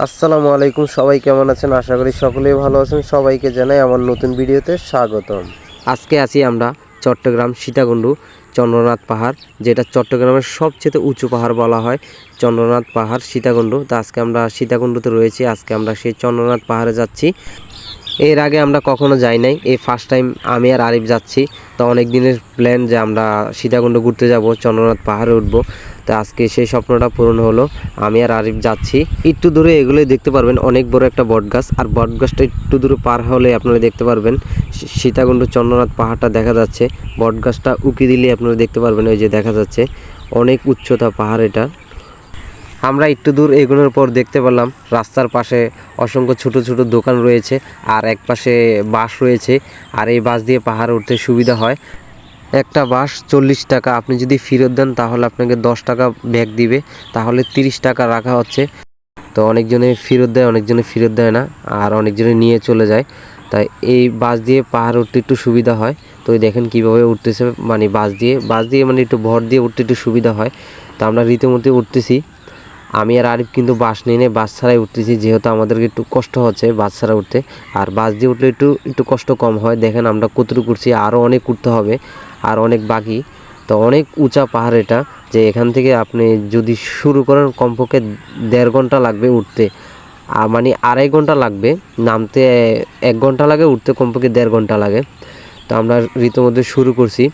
আসসালামু আলাইকুম, সবাই কেমন আছেন? আশা করি সকলেই ভালো আছেন। সবাইকে জানাই আমার নতুন ভিডিওতে স্বাগতম। আজকে আছি আমরা চট্টগ্রাম সীতাকুণ্ডু চন্দ্রনাথ পাহাড়, যেটা চট্টগ্রামের সবচেয়ে উঁচু পাহাড় বলা হয় চন্দ্রনাথ পাহাড় সীতাকুণ্ডু। তো আজকে আমরা সীতাকুণ্ডুতে রয়েছি, আজকে আমরা সেই চন্দ্রনাথ পাহাড়ে যাচ্ছি। এর আগে আমরা কখনো যাই নাই, এই ফার্স্ট টাইম আমি আর আরিফ যাচ্ছি। তো অনেক দিনের প্ল্যান যে আমরা সীতাকুণ্ড ঘুরতে যাব, চন্দ্রনাথ পাহাড়ে উঠবো। তো আজকে সেই স্বপ্নটা পূরণ হলো, আমি আর আরিফ যাচ্ছি। একটু দূরে এগুলোই দেখতে পারবেন, অনেক বড় একটা বটগাছ, আর বটগাছটা একটু দূরে পার হলে আপনারা দেখতে পারবেন সীতাকুণ্ড চন্দ্রনাথ পাহাড়টা দেখা যাচ্ছে। বটগাছটা উকি দিলে আপনারা দেখতে পারবেন, ওই যে দেখা যাচ্ছে, অনেক উচ্চতা পাহাড় এটা। আমরা একটু দূর এগোনোর পর দেখতে পেলাম রাস্তার পাশে অসংখ্য ছোট ছোট দোকান রয়েছে, আর এক পাশে বাস রয়েছে। আর এই বাস দিয়ে পাহাড়ে উঠতে সুবিধা হয়। একটা বাস 40 টাকা, আপনি যদি ফেরত দেন তাহলে আপনাকে 10 টাকা ব্যাক দিবে, তাহলে 30 টাকা রাখা হচ্ছে। তো অনেকজনে ফেরত দেয়, অনেকজনে ফেরত দেয় না, আর অনেকজনে নিয়ে চলে যায়। তাই এই বাস দিয়ে পাহাড় উঠতে একটু সুবিধা হয়। তো দেখেন কীভাবে উঠতেছে, মানে বাস দিয়ে মানে একটু ভর দিয়ে উঠতে একটু সুবিধা হয়। তো আমরা রীতিমতো উঠতেছি। আমি আর আরিফ কিন্তু বাস নিয়ে বাস ছাড়াই উঠতেছি, যেহেতু আমাদেরকে একটু কষ্ট হচ্ছে বাস ছাড়া উঠতে। আর বাস দিয়ে উঠলে একটু কষ্ট কম হয়। দেখেন আমরা কতটুকু উঠছি, আরও অনেক উঠতে হবে, আর অনেক বাকি। তো অনেক উঁচা পাহাড় এটা, যে এখান থেকে আপনি যদি শুরু করেন কমপক্ষে 1.5 ঘন্টা লাগবে উঠতে, মানে 2.5 ঘন্টা লাগবে নামতে, 1 ঘন্টা লাগে উঠতে, কমপক্ষে 1.5 ঘন্টা লাগে। তো আমরা রীতিমতো শুরু করছি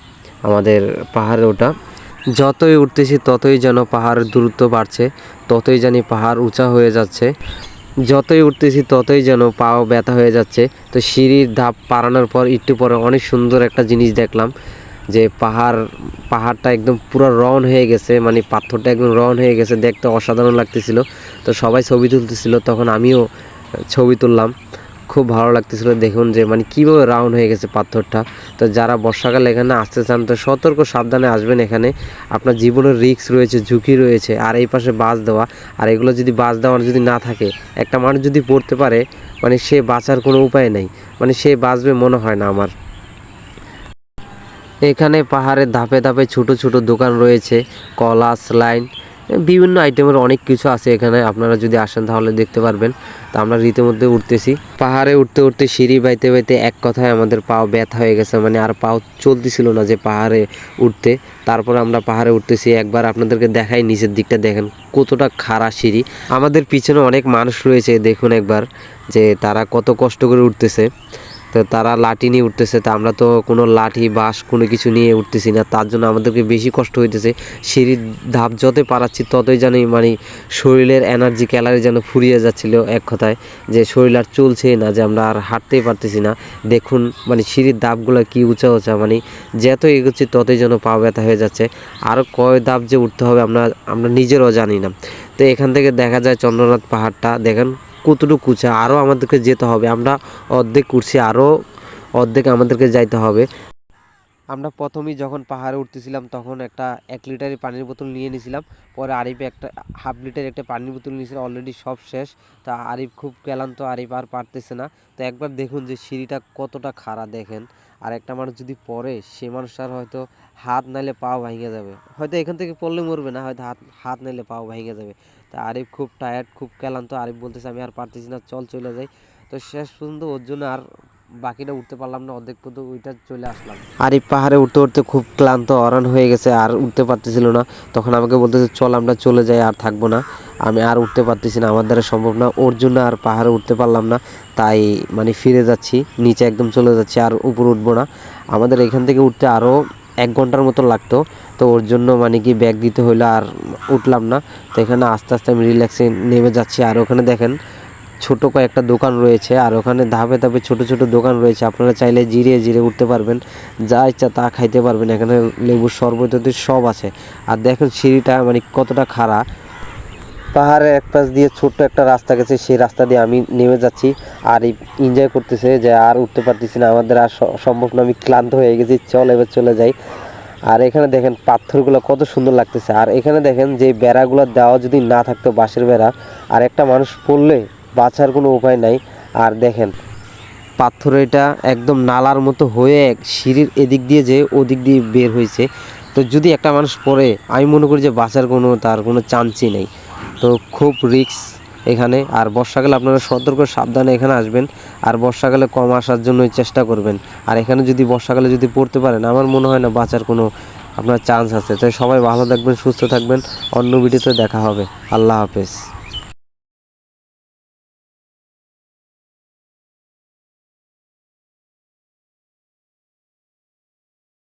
আমাদের পাহাড়ে ওঠা। যতই উঠতেছি ততই যেন পাহাড়ের দূরত্ব বাড়ছে, ততই জানি পাহাড় উঁচা হয়ে যাচ্ছে। যতই উঠতেছি ততই যেন পাও ব্যথা হয়ে যাচ্ছে। তো সিঁড়ির ধাপ পারানোর পর একটু পরে অনেক সুন্দর একটা জিনিস দেখলাম, যে পাহাড়টা একদম পুরো রাউন্ড হয়ে গেছে, মানে পাথরটা একদম রাউন্ড হয়ে গেছে, দেখতে অসাধারণ লাগতেছিল। তো সবাই ছবি তুলতেছিল, তখন আমিও ছবি তুললাম। খুব ভালো লাগতেছিল, দেখুন যে মানে কীভাবে রাউন্ড হয়ে গেছে পাথরটা। তো যারা বর্ষাকালে এখানে আসতে চান তো সতর্ক সাবধানে আসবেন। এখানে আপনার জীবনের রিস্ক রয়েছে, ঝুঁকি রয়েছে। আর এই পাশে বাস দেওয়া, আর এগুলো যদি বাস দেওয়ার যদি না থাকে, একটা মানুষ যদি পড়তে পারে, মানে সে বাঁচার কোনো উপায় নেই, মানে সে বাঁচবে মনে হয় না আমার। এখানে পাহাড়ের ধাপে ধাপে ছোট ছোট দোকান রয়েছে, কলা, স্লাইন, বিভিন্ন আইটেমের অনেক কিছু আছে এখানে। আপনারা যদি আসেন তাহলে দেখতে পারবেন। তো আমরা রীতিমধ্যে উঠতেছি, পাহাড়ে উঠতে উঠতে সিঁড়ি বাইতে বাইতে এক কথায় আমাদের পাও ব্যথা হয়ে গেছে, মানে আর পাও চলতেছিল না যে পাহাড়ে উঠতে। তারপর আমরা পাহাড়ে উঠতেছি। একবার আপনাদেরকে দেখাই, নিচের দিকটা দেখেন কতটা খাড়া সিঁড়ি। আমাদের পিছনে অনেক মানুষ রয়েছে, দেখুন একবার যে তারা কত কষ্ট করে উঠতেছে। তো তারা লাঠি নিয়ে উঠতেছে, তো আমরা তো কোনো লাঠি বাঁশ কোনো কিছু নিয়ে উঠতেছি না, তার জন্য আমাদেরকে বেশি কষ্ট হইতেছে। সিঁড়ির ধাপ যতই পারাচ্ছি ততই জানি মানে শরীরের এনার্জি ক্যালারি যেন ফুরিয়ে যাচ্ছিল, এক কথায় যে শরীর আর চলছেই না, যে আমরা আর হাঁটতেই পারতেছি না। দেখুন মানে সিঁড়ির ধাপগুলো কি উঁচা উঁচা, মানে যত এগোচ্ছি ততই যেন পা ব্যথা হয়ে যাচ্ছে। আরও কয় ধাপ যে উঠতে হবে আমরা নিজেরাও জানি না। তো এখান থেকে দেখা যায় চন্দ্রনাথ পাহাড়টা, দেখেন কতটুকু উঁচা, আরও আমাদেরকে যেতে হবে। আমরা অর্ধেক উঠছি, আরও অর্ধেক আমাদেরকে যাইতে হবে। আমরা প্রথমেই যখন পাহাড়ে উঠতেছিলাম তখন একটা 1 লিটারের পানির বোতল নিয়ে নিয়েছিলাম, পরে আরিফ একটা 1/2 লিটার একটা পানির বোতল নিয়েছিল, অলরেডি সব শেষ। তা আরিফ খুব ক্লান্ত, আরিফ আর পারতেছে না। তো একবার দেখুন যে সিঁড়িটা কতটা খাড়া দেখেন। আর একটা মানুষ যদি পড়ে, সে মানুষটার হয়তো হাত নাইলে পাও ভেঙে যাবে, হয়তো এখান থেকে পড়লে মরবে না, হয়তো হাত নাইলে পাও ভেঙে যাবে। তা আরিফ খুব টায়ার্ড, খুব ক্লান্ত। আরিফ বলতেছে আমি আর পারতেছি না, চলে যাই। তো শেষ পর্যন্ত ওর জন্য আর বাকিটা উঠতে পারলাম না, অর্ধেক পর্যন্ত ওইটা চলে আসলাম। আর এই পাহাড়ে উঠতে উঠতে খুব ক্লান্ত, অরান হয়ে গেছে, আর উঠতে পারতেছিল না। তখন আমাকে বলতেছে চল আমরা চলে যাই, আর থাকবো না, আমি আর উঠতে পারতেছি না, আমার দ্বারা সম্ভব না। ওর জন্য আর পাহাড়ে উঠতে পারলাম না, তাই মানে ফিরে যাচ্ছি নিচে, একদম চলে যাচ্ছি, আর উপরে উঠবো না। আমাদের এখান থেকে উঠতে আরও 1 ঘন্টার মতো লাগতো। তো ওর জন্য মানে কি ব্যাগ দিতে হইলো, আর উঠলাম না। তো এখানে আস্তে আস্তে আমি রিল্যাক্সে নেমে যাচ্ছি। আর ওখানে দেখেন ছোট কয়েকটা দোকান রয়েছে, আর ওখানে ধাপে ধাপে ছোট ছোট দোকান রয়েছে, আপনারা চাইলে জিরিয়ে জিরিয়ে উঠতে পারবেন, যা ইচ্ছা তা খাইতে পারবেন। এখানে লেবুর শরবত সব আছে। আর দেখেন সিঁড়িটা মানে কতটা খাড়া। পাহাড়ের এক পাশ দিয়ে ছোট্ট একটা রাস্তা গেছে, সেই রাস্তা দিয়ে আমি নেমে যাচ্ছি। আর এনজয় করতেছে যে আর উঠতে পারতেছি না, আমাদের আর সম্ভব না, আমি ক্লান্ত হয়ে গেছি, চল এবার চলে যাই। আর এখানে দেখেন পাথরগুলো কত সুন্দর লাগতেছে। আর এখানে দেখেন যে বেড়াগুলো দেওয়া যদি না থাকতো, বাঁশের বেড়া, আর একটা মানুষ পড়লে বাঁচার কোনো উপায় নাই। আর দেখেন পাথর এটা একদম নালার মতো হয়ে সিঁড়ির এদিক দিয়ে যে ওদিক দিয়ে বের হয়েছে। তো যদি একটা মানুষ পড়ে, আমি মনে করি যে বাঁচার তার কোনো চান্সই নেই। তো খুব রিস্ক, এখানে। আর বর্ষাকালে আপনারা সতর্ক সাবধানে এখানে আসবেন, আর বর্ষাকালে কম আসার জন্যই চেষ্টা করবেন। আর এখানে যদি বর্ষাকালে যদি পড়তে পারেন, আমার মনে হয় না বাঁচার কোনো আপনার চান্স আছে। তাই সবাই ভালো থাকবেন, সুস্থ থাকবেন, অন্য ভিডিওতে দেখা হবে। আল্লাহ হাফেজ।